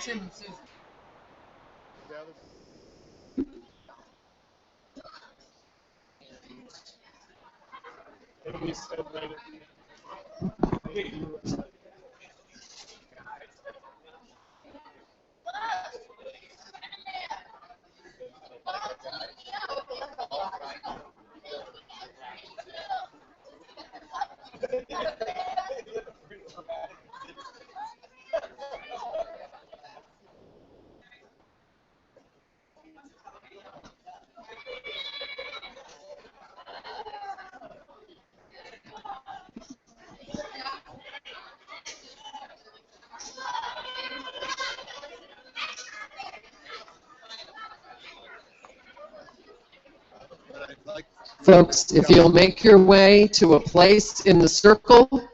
Tim and Susan. Folks, if you'll make your way to a place in the circle,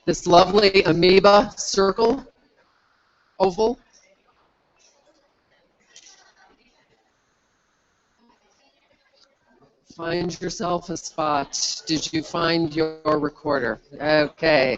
this lovely amoeba circle, oval, find yourself a spot. Did you find your recorder? Okay.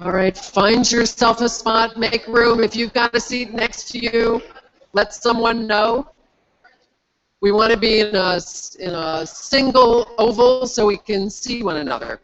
All right, find yourself a spot, make room. If you've got a seat next to you, let someone know. We want to be in a single oval so we can see one another.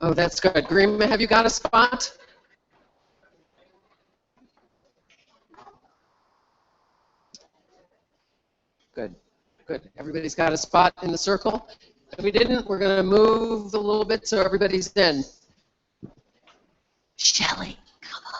Oh, that's good. Grima, have you got a spot? Good, good. Everybody's got a spot in the circle? If we didn't, we're going to move a little bit so everybody's in. Shelley, come on.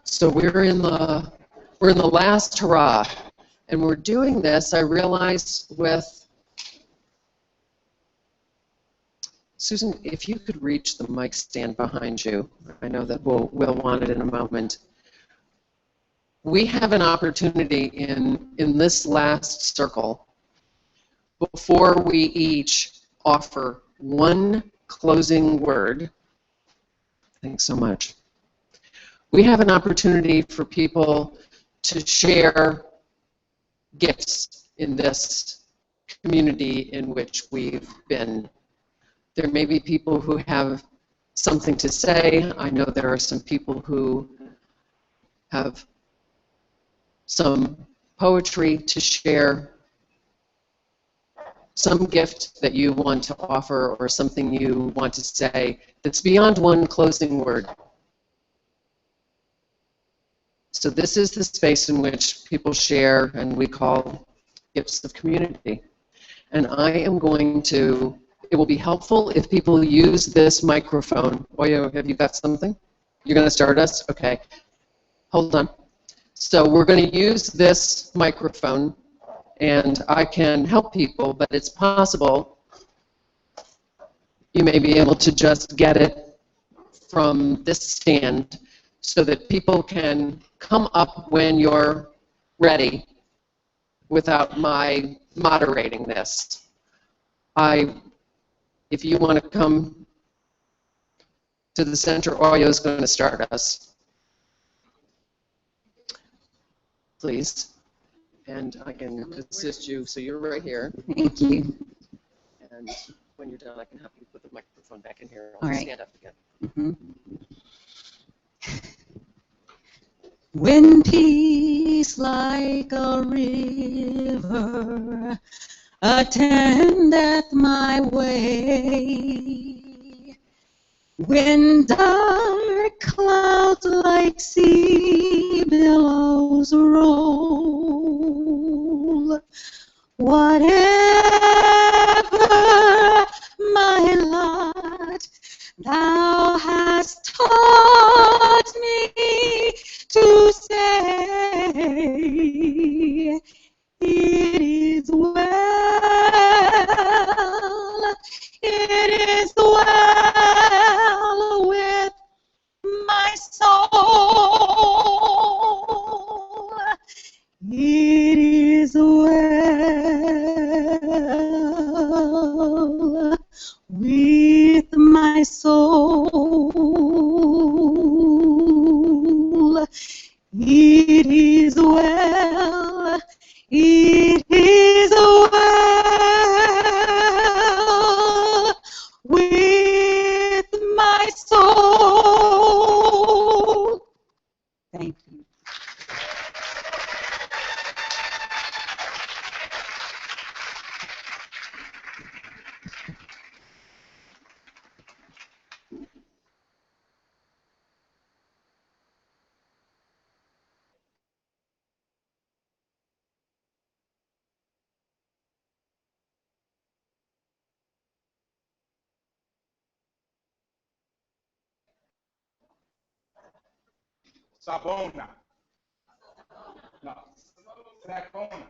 So we're in the last hurrah, and we're doing this, I realized, with Susan, if you could reach the mic stand behind you. I know that we'll want it in a moment. We have an opportunity in this last circle, before we each offer one closing word. Thanks so much. We have an opportunity for people to share gifts in this community in which we've been. There may be people who have something to say. I know there are some people who have some poetry to share, some gift that you want to offer, or something you want to say that's beyond one closing word. So this is the space in which people share, and we call gifts of community. And I am going to it will be helpful if people use this microphone. Oyo, have you got something? You're going to start us? Okay. Hold on. So we're going to use this microphone, and I can help people, but it's possible you may be able to just get it from this stand so that people can come up when you're ready without my moderating this. If you want to come to the center, Oyo is going to start us. Please. And I can assist you. So you're right here. Thank you. And when you're done, I can help you put the microphone back in here. All right. Stand up again. When peace like a river attendeth my way, when dark clouds like sea billows roll, whatever my lot, thou hast taught me to say, it is well, it is well with my soul, it is well with my soul. It is well, it is well with my soul. Thank you. Sabona. No. Sacona.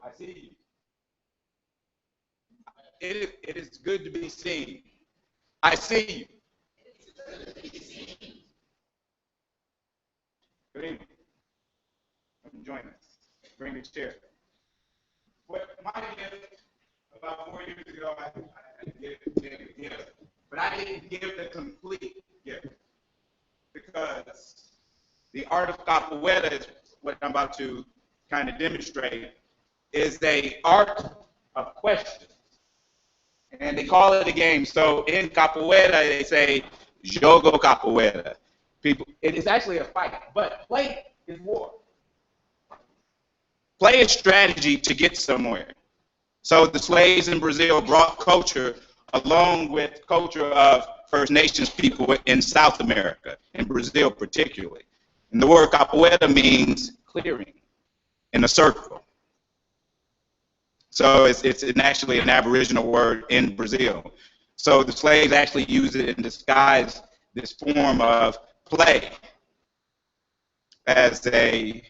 I see you. It is good to be seen. I see you. Good evening. Come join us. Bring the chair. Well, my gift, about 4 years ago, I gave a gift. But I didn't give the complete gift. Because the art of capoeira is what I'm about to kind of demonstrate, is the art of questions. And they call it a game. So in capoeira, they say, jogo capoeira. People, it is actually a fight, but play is war. Play is strategy to get somewhere. So the slaves in Brazil brought culture along with culture of First Nations people in South America, in Brazil particularly. And the word capoeira means clearing in a circle. So it's actually an Aboriginal word in Brazil. So the slaves actually used it and disguised this form of play as a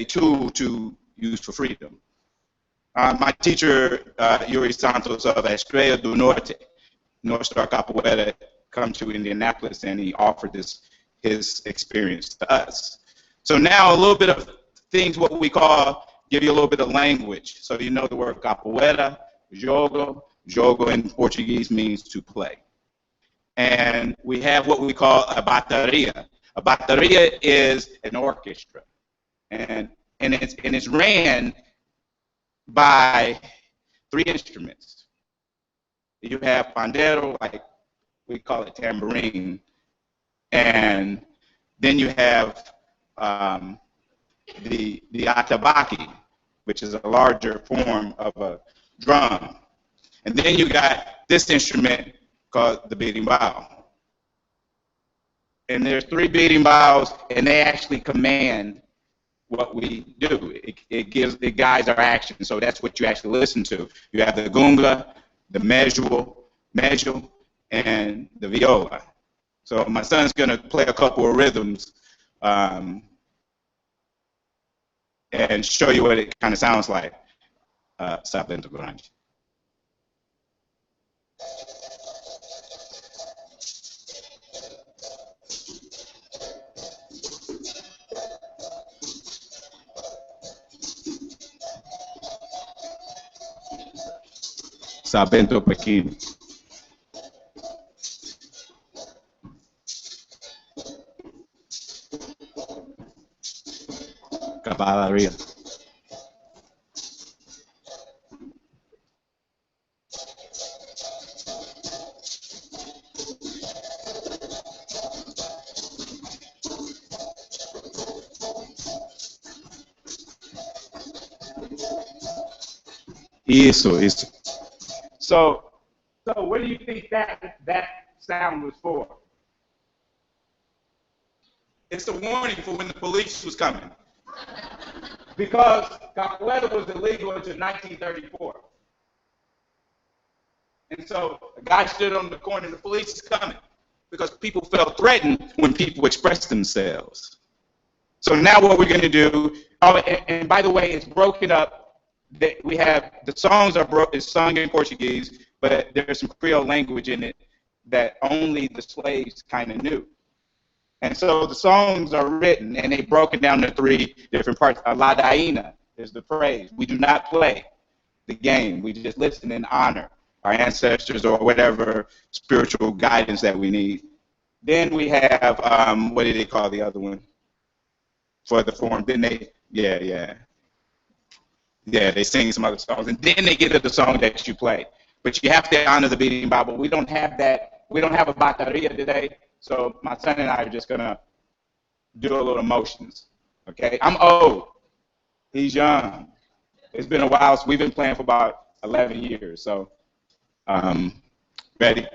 tool to use for freedom. My teacher, Yuri Santos of Estrella do Norte, North Star Capoeira, come to Indianapolis, and he offered his experience to us. So now a little bit of things, what we call, give you a little bit of language. So you know the word capoeira, jogo. Jogo in Portuguese means to play. And we have what we call a bateria. A bateria is an orchestra. And it's ran by 3 instruments. You have pandero, like we call it tambourine, and then you have the atabaque, which is a larger form of a drum. And then you got this instrument called the berimbau. And there's 3 berimbaus, and they actually command what we do. It guides our action. So that's what you actually listen to. You have the gunga, the measure, and the viola. So my son's going to play a couple of rhythms and show you what it kind of sounds like. Sapento grande. Sapento pequeno. Cavalaria. Isso. So what do you think that sound was for? It's a warning for when the police was coming. Because capoeira was illegal until 1934. And so a guy stood on the corner, the police is coming. Because people felt threatened when people expressed themselves. So now what we're going to do, and by the way, it's broken up. We have, the songs is sung in Portuguese, but there's some Creole language in it that only the slaves kind of knew. And so the songs are written, and they broken down to 3 different parts. A ladaina is the praise. We do not play the game. We just listen and honor our ancestors or whatever spiritual guidance that we need. Then we have, what do they call the other one? For the form. Then they, yeah, they sing some other songs, and then they get to the song that you play. But you have to honor the beating Bible. We don't have that. We don't have a bateria today, so my son and I are just going to do a little motions, okay? I'm old. He's young. It's been a while. So we've been playing for about 11 years, so ready?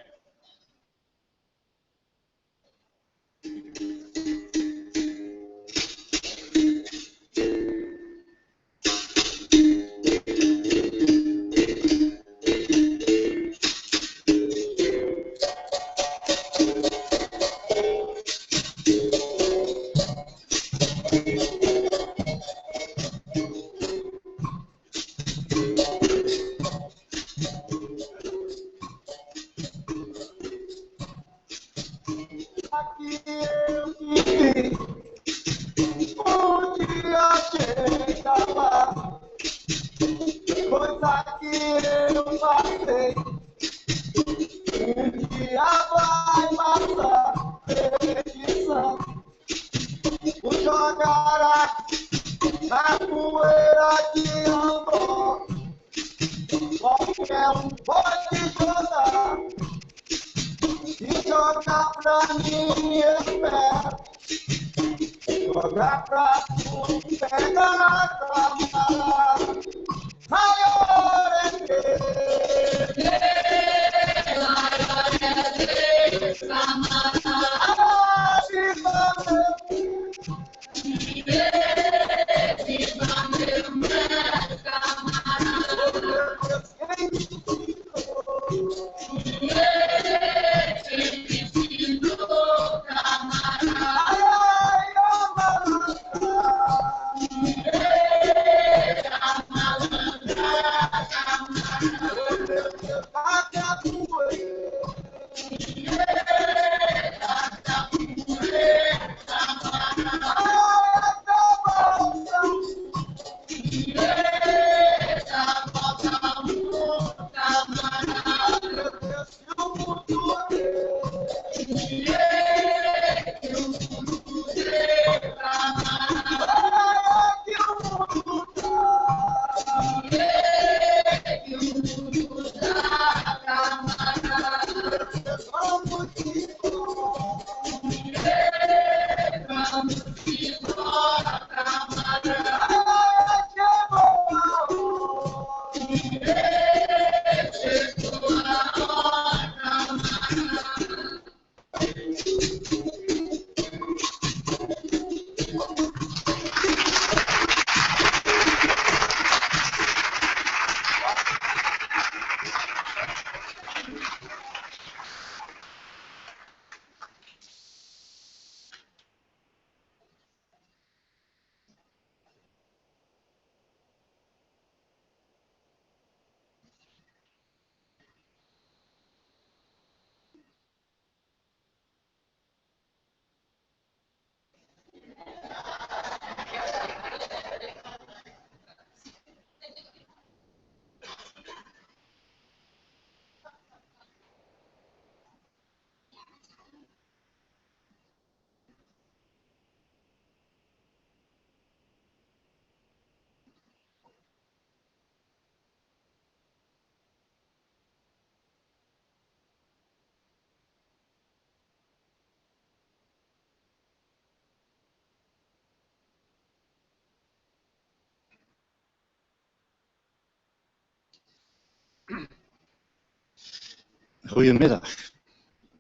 Goedemiddag.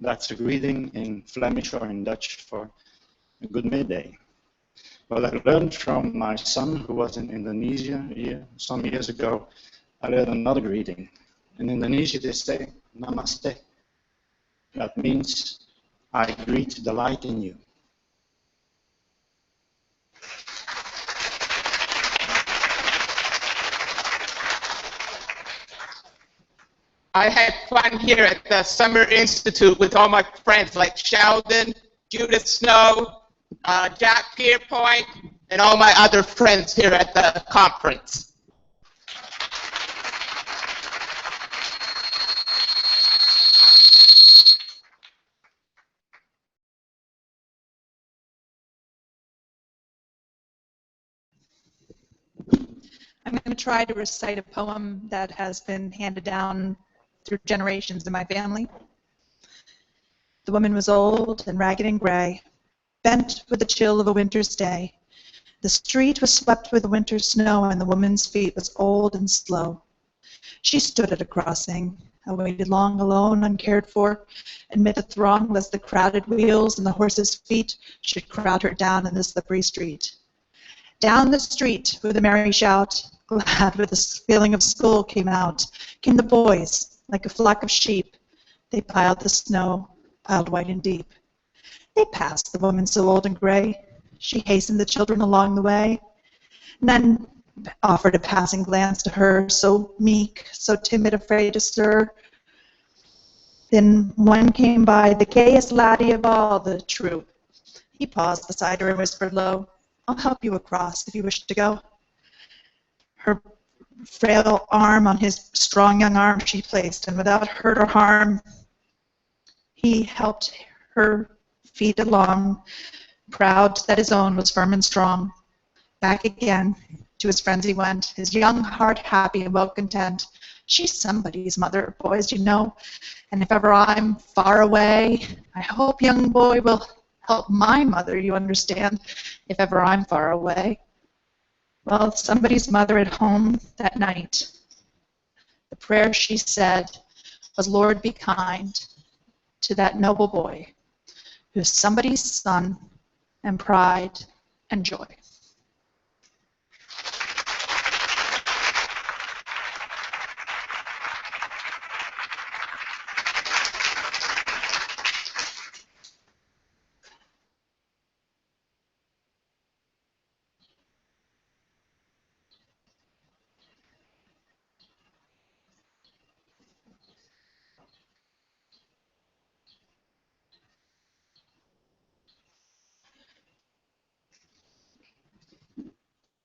That's a greeting in Flemish or in Dutch for a good midday. Well, I learned from my son who was in Indonesia some years ago. I learned another greeting. In Indonesia, they say namaste. That means I greet the light in you. I had fun here at the Summer Institute with all my friends like Sheldon, Judith Snow, Jack Pierpoint, and all my other friends here at the conference. I'm going to try to recite a poem that has been handed down through generations in my family. The woman was old and ragged and gray, bent with the chill of a winter's day. The street was swept with the winter snow, and the woman's feet was old and slow. She stood at a crossing, awaited long alone, uncared for, amid the throng lest the crowded wheels and the horses' feet should crowd her down in the slippery street. Down the street with a merry shout, glad with the feeling of school came the boys, like a flock of sheep. They piled the snow, piled white and deep. They passed the woman so old and gray. She hastened the children along the way. None offered a passing glance to her, so meek, so timid, afraid to stir. Then one came by, the gayest laddie of all the troop. He paused beside her and whispered low, "I'll help you across if you wish to go." Her frail arm on his strong young arm she placed, and without hurt or harm, he helped her feet along, proud that his own was firm and strong. Back again to his friends he went, his young heart happy and well content. She's somebody's mother, boys, you know, and if ever I'm far away, I hope young boy will help my mother, you understand, if ever I'm far away. Well, somebody's mother at home that night, the prayer she said was, "Lord, be kind to that noble boy who's somebody's son and pride and joy."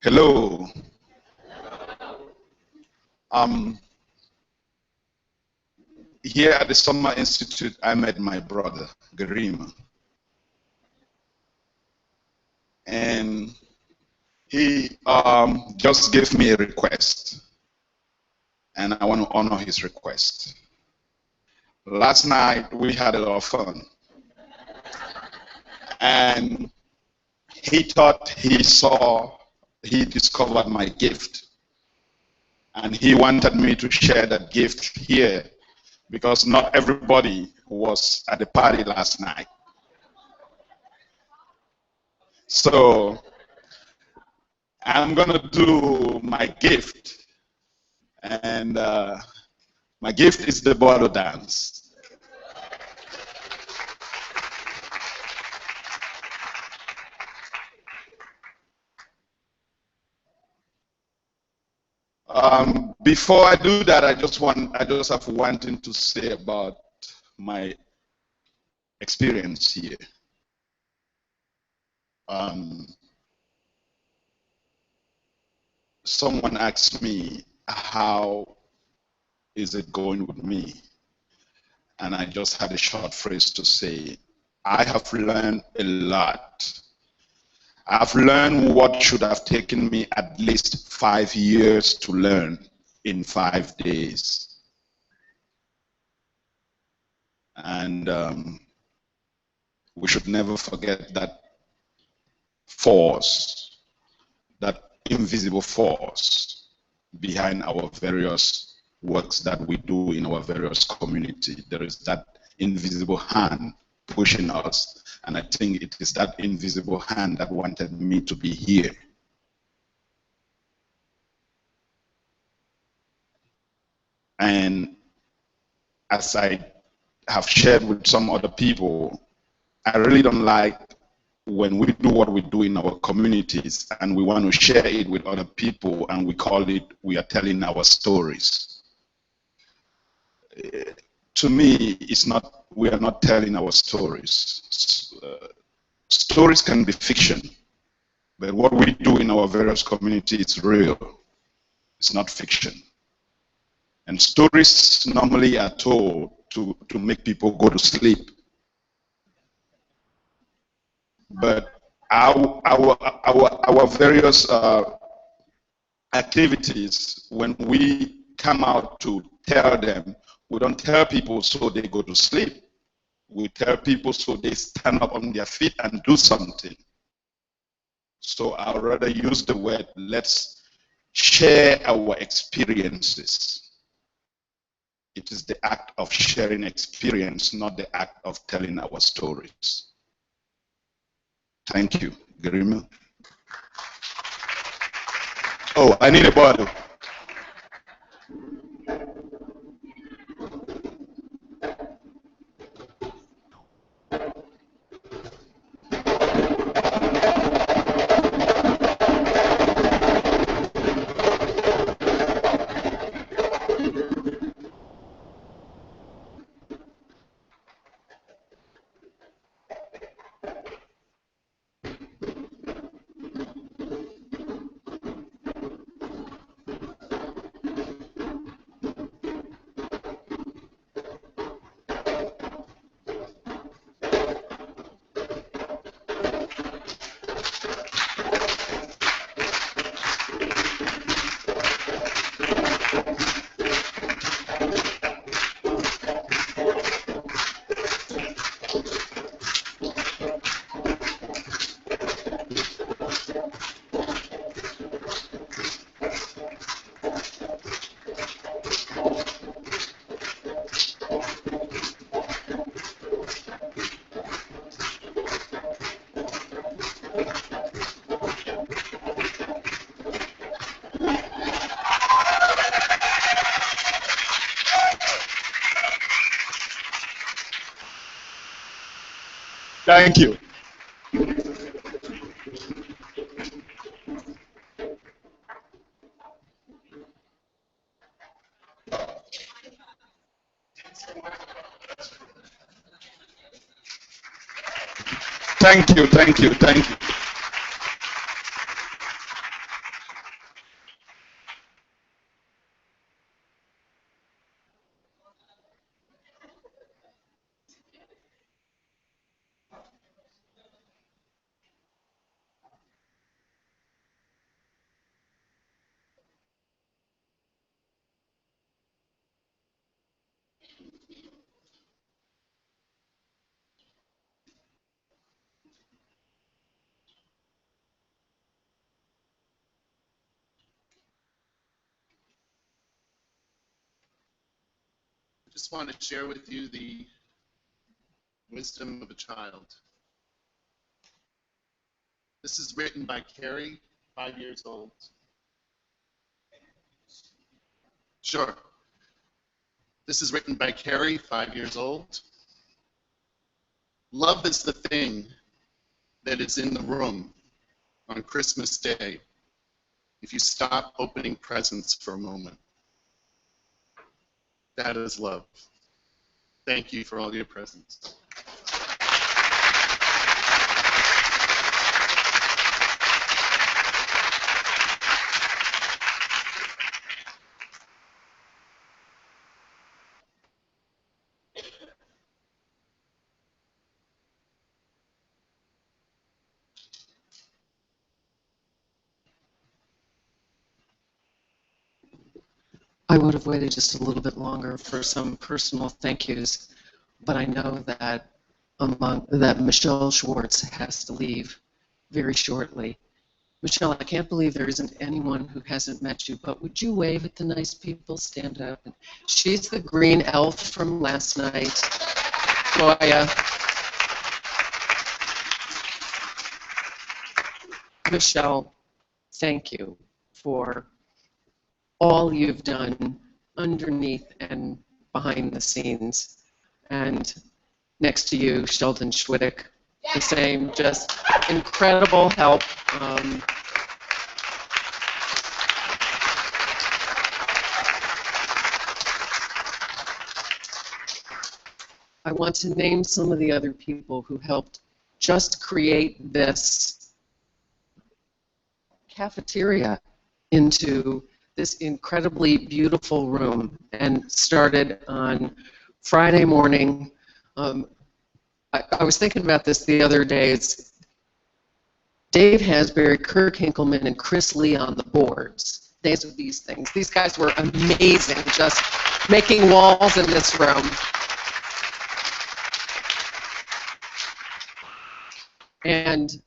Hello. Here at the Summer Institute, I met my brother, Garima. And he just gave me a request. And I want to honor his request. Last night, we had a lot of fun. And he thought he discovered my gift. And he wanted me to share that gift here because not everybody was at the party last night. So I'm going to do my gift. And my gift is the Bodo dance. Before I do that, I just have one thing to say about my experience here. Someone asked me, how is it going with me? And I just had a short phrase to say, I have learned a lot. I've learned what should have taken me at least 5 years to learn in 5 days. And we should never forget that force, that invisible force behind our various works that we do in our various communities. There is that invisible hand pushing us, and I think it is that invisible hand that wanted me to be here. And as I have shared with some other people, I really don't like when we do what we do in our communities and we want to share it with other people and we call it, we are telling our stories. To me, it's not, we are not telling our stories. Stories can be fiction, but what we do in our various communities is real. It's not fiction. And stories normally are told to make people go to sleep. But our various activities, when we come out to tell them, we don't tell people so they go to sleep. We tell people so they stand up on their feet and do something. So I'd rather use the word, let's share our experiences. It is the act of sharing experience, not the act of telling our stories. Thank you, Garima. Oh, I need a bottle. Thank you. Thank you, thank you, thank you. I just want to share with you the wisdom of a child. This is written by Carrie, 5 years old. Sure. This is written by Carrie, 5 years old. Love is the thing that is in the room on Christmas Day if you stop opening presents for a moment. That is love. Thank you for all your presents. I would have waited just a little bit longer for some personal thank yous, but I know that Michelle Schwartz has to leave very shortly. Michelle, I can't believe there isn't anyone who hasn't met you, but would you wave at the nice people? Stand up. She's the green elf from last night. Goya. Michelle, thank you for all you've done underneath and behind the scenes. And next to you, Sheldon Schwiddick, the same, just incredible help. I want to name some of the other people who helped just create this cafeteria into this incredibly beautiful room, and started on Friday morning. I was thinking about this the other day. It's Dave Hasbury, Kirk Hinkleman, and Chris Lee on the boards. Days of these things. These guys were amazing, just making walls in this room. And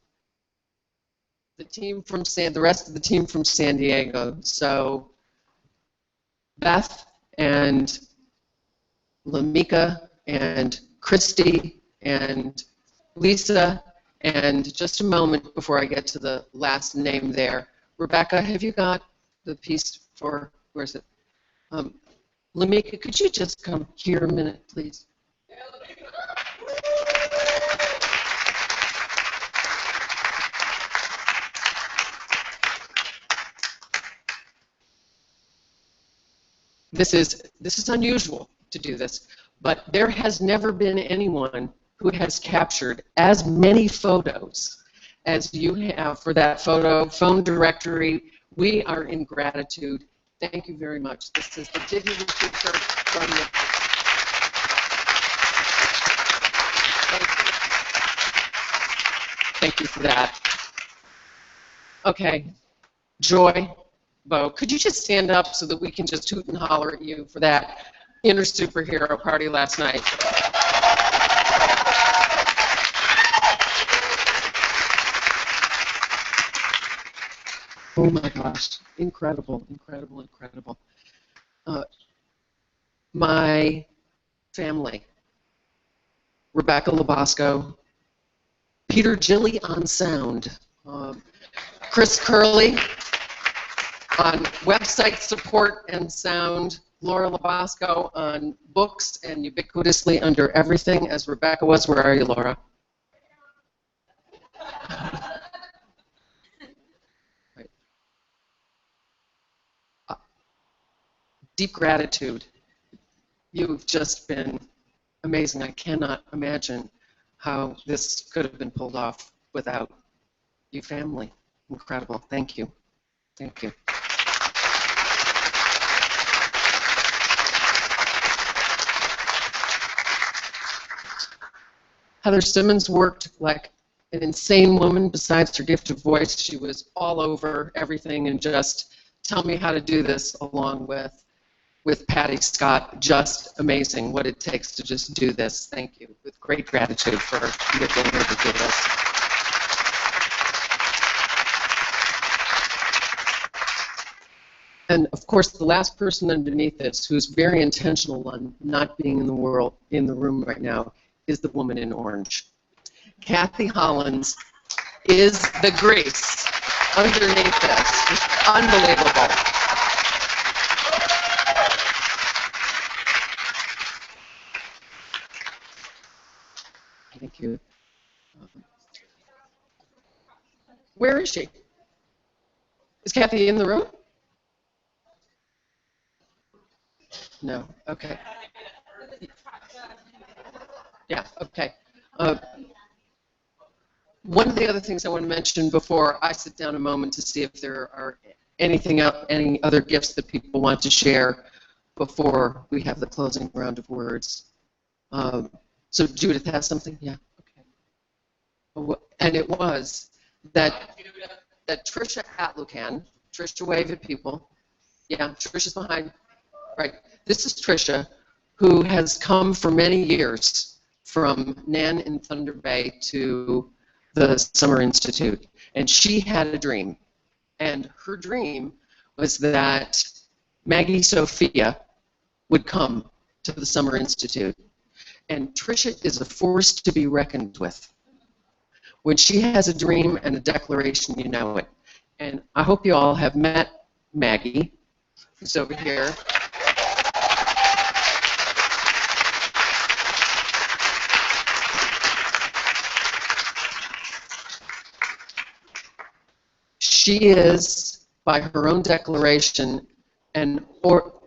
the team from the rest of the team from San Diego. So Beth and Lamika and Christy and Lisa, and just a moment before I get to the last name there, Rebecca, have you got the piece for, where is it? Lamika, could you just come here a minute, please? This is unusual to do this, but there has never been anyone who has captured as many photos as you have for that phone directory. We are in gratitude. Thank you very much. This is the dignity picture from the. Thank you for that. Okay, Joy. Bo, could you just stand up so that we can just hoot and holler at you for that inner superhero party last night? Oh my gosh, incredible, incredible, incredible. My family, Rebecca Labasco, Peter Gilly on sound, Chris Curley on website support and sound, Laura Labasco on books and ubiquitously under everything, as Rebecca was. Where are you, Laura? Right. Deep gratitude. You've just been amazing. I cannot imagine how this could have been pulled off without you family. Incredible. Thank you. Thank you. Heather Simmons worked like an insane woman. Besides her gift of voice, she was all over everything and just tell me how to do this, along with Patty Scott. Just amazing what it takes to just do this. Thank you. With great gratitude for you being here to do this. And of course, the last person underneath this who's very intentional on not being in the room right now, is the woman in orange. Kathy Hollins is the grease underneath this. It's unbelievable. Thank you. Where is she? Is Kathy in the room? No. Okay. Yeah, okay. One of the other things I want to mention before I sit down a moment to see if there are any other gifts that people want to share before we have the closing round of words. So Judith has something? Yeah, okay. And it was that Trisha Atlucan, Trisha, wave at people. Yeah, Trisha's behind. Right. This is Trisha, who has come for many years from Nan in Thunder Bay to the Summer Institute. And she had a dream. And her dream was that Maggie Sophia would come to the Summer Institute. And Tricia is a force to be reckoned with. When she has a dream and a declaration, you know it. And I hope you all have met Maggie, who's over here. She is, by her own declaration, an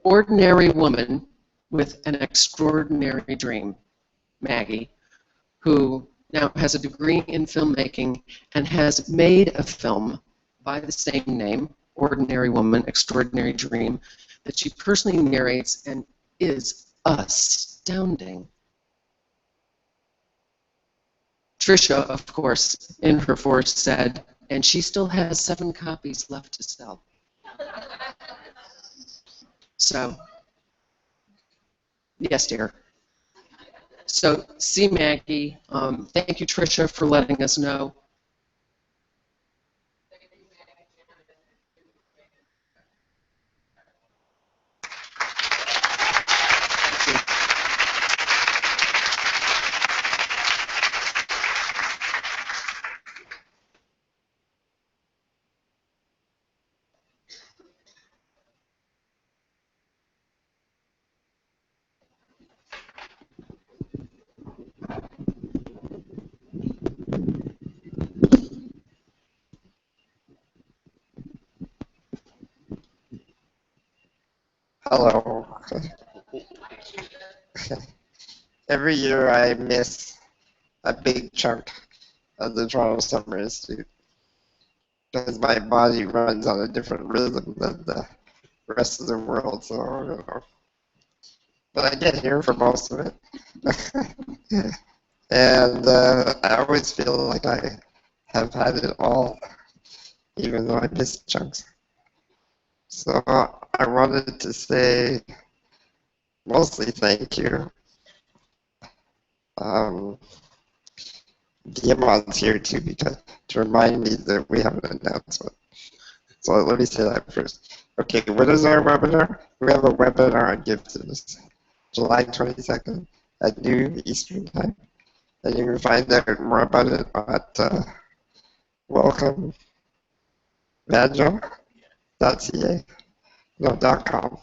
ordinary woman with an extraordinary dream, Maggie, who now has a degree in filmmaking and has made a film by the same name, Ordinary Woman, Extraordinary Dream, that she personally narrates and is astounding. Tricia, of course, in her force said, and she still has 7 copies left to sell. So, yes, dear. So, see Maggie. Thank you, Tricia, for letting us know. Hello. Every year I miss a big chunk of the Toronto Summer Institute because my body runs on a different rhythm than the rest of the world, so you know. But I get here for most of it. And I always feel like I have had it all, even though I missed chunks. So I wanted to say mostly thank you. Guillemot's here too because to remind me that we have an announcement. So let me say that first. Okay, what is our webinar? We have a webinar on giftedness, July 22nd at noon Eastern Time. And you can find out more about it at welcomebanjo.ca. No, .com.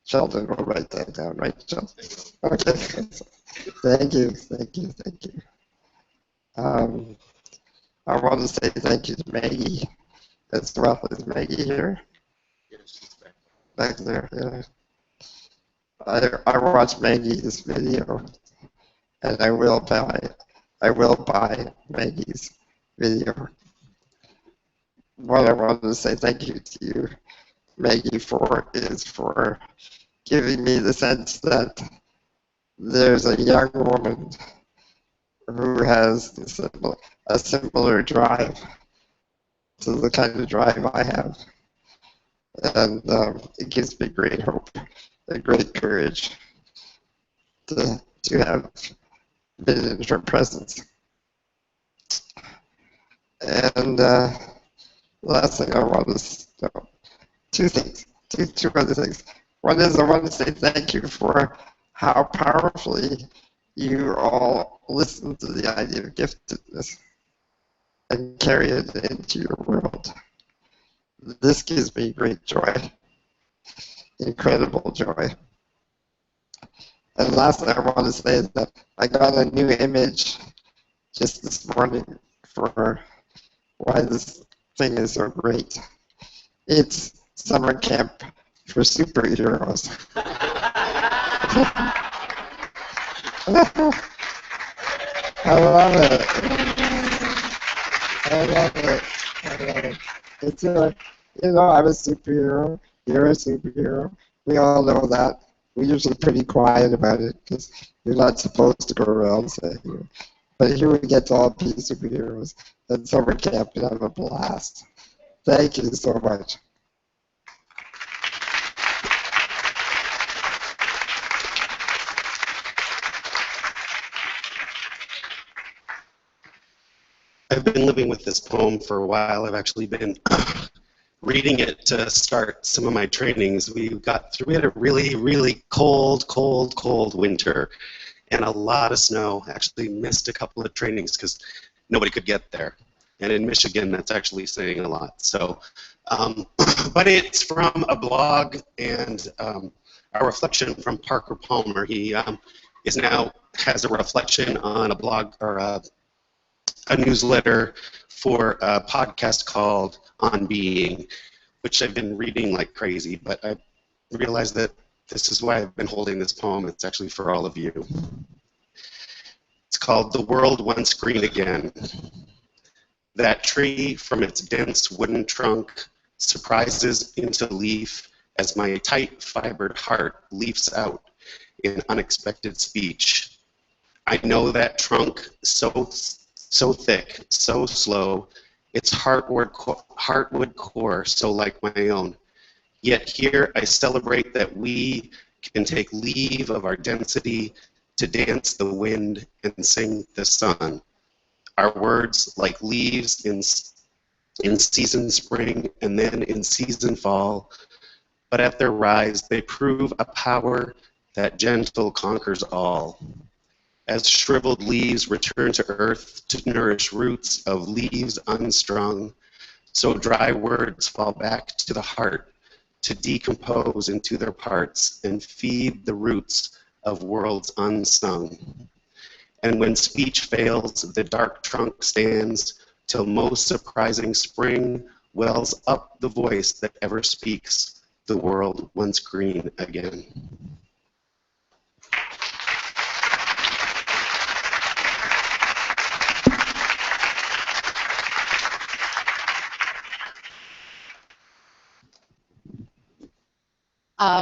Sheldon will write that down, right, Sheldon? Okay. Thank you. I want to say thank you to Maggie as well. Is Maggie here? Back there, yeah. I watched Maggie's video, and I will buy Maggie's video. What I wanted to say thank you to you, Maggie, is for giving me the sense that there's a young woman who has a similar drive to the kind of drive I have. And it gives me great hope and great courage to have been in her presence. And last thing I want to know, two other things. One is I want to say thank you for how powerfully you all listen to the idea of giftedness and carry it into your world. This gives me great joy, incredible joy. And lastly, I want to say that I got a new image just this morning for why this thing is so great. It's summer camp for superheroes. I love it. It's I'm a superhero. You're a superhero. We all know that. We're usually pretty quiet about it because you're not supposed to go around saying. But here we get to all be superheroes at summer camp and have a blast. Thank you so much. I've been living with this poem for a while. I've actually been reading it to start some of my trainings. We had a really, really cold winter and a lot of snow. Actually missed a couple of trainings because nobody could get there. And in Michigan, that's actually saying a lot. So, but it's from a blog and a reflection from Parker Palmer. He has a reflection on a blog or a newsletter for a podcast called On Being, which I've been reading like crazy, but I realized that this is why I've been holding this poem. It's actually for all of you. It's called The World Once Green Again. That tree from its dense wooden trunk surprises into leaf as my tight fibered heart leaps out in unexpected speech. I know that trunk so thick, so slow, its heartwood core so like my own. Yet here I celebrate that we can take leave of our density to dance the wind and sing the sun. Our words like leaves in season spring and then in season fall, but at their rise they prove a power that gentle conquers all. As shriveled leaves return to earth to nourish roots of leaves unstrung, so dry words fall back to the heart to decompose into their parts and feed the roots of worlds unsung. And when speech fails, the dark trunk stands till most surprising spring wells up the voice that ever speaks, the world once green again.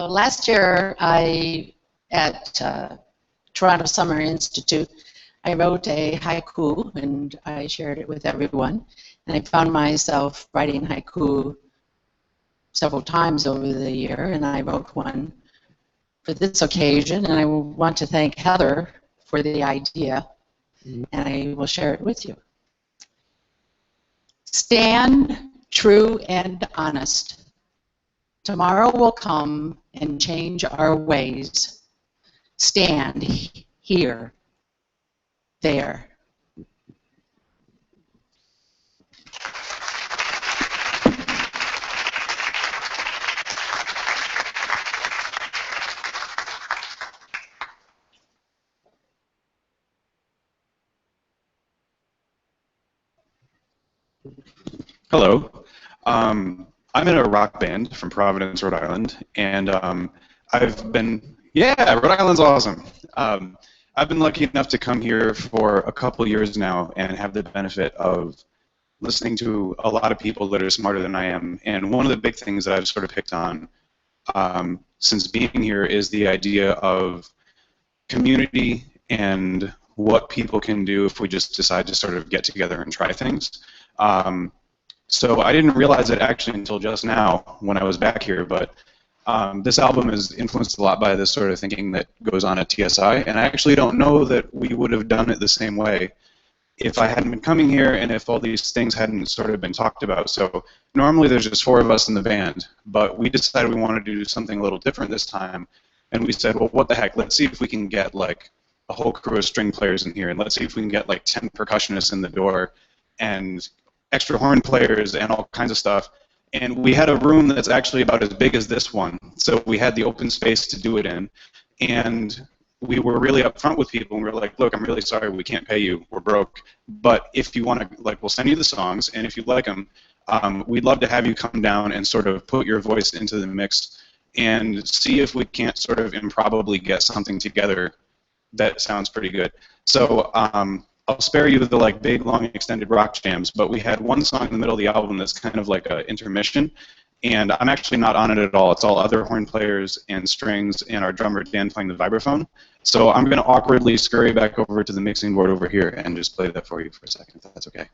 Last year, at Toronto Summer Institute, I wrote a haiku and I shared it with everyone. And I found myself writing haiku several times over the year, and I wrote one for this occasion, and I want to thank Heather for the idea, and I will share it with you. Stand true and honest. Tomorrow will come and change our ways. Stand here, there. Hello. I'm in a rock band from Providence, Rhode Island, and Rhode Island's awesome. I've been lucky enough to come here for a couple years now and have the benefit of listening to a lot of people that are smarter than I am. And one of the big things that I've sort of picked on since being here is the idea of community and what people can do if we just decide to sort of get together and try things. So I didn't realize it actually until just now when I was back here, but this album is influenced a lot by this sort of thinking that goes on at TSI, and I actually don't know that we would have done it the same way if I hadn't been coming here and if all these things hadn't sort of been talked about. So normally there's just 4 of us in the band, but we decided we wanted to do something a little different this time, and we said, well, what the heck, let's see if we can get like a whole crew of string players in here, and let's see if we can get like 10 percussionists in the door, and extra horn players and all kinds of stuff. And we had a room that's actually about as big as this one, so we had the open space to do it in. And we were really upfront with people, and we were like, look, I'm really sorry we can't pay you, we're broke, but if you want to, like, we'll send you the songs, and if you like them, we'd love to have you come down and sort of put your voice into the mix and see if we can't sort of improbably get something together that sounds pretty good. So I'll spare you the like big, long, extended rock jams, but we had one song in the middle of the album that's kind of like an intermission, and I'm actually not on it at all. It's all other horn players and strings and our drummer Dan playing the vibraphone. So I'm going to awkwardly scurry back over to the mixing board over here and just play that for you for a second, if that's okay.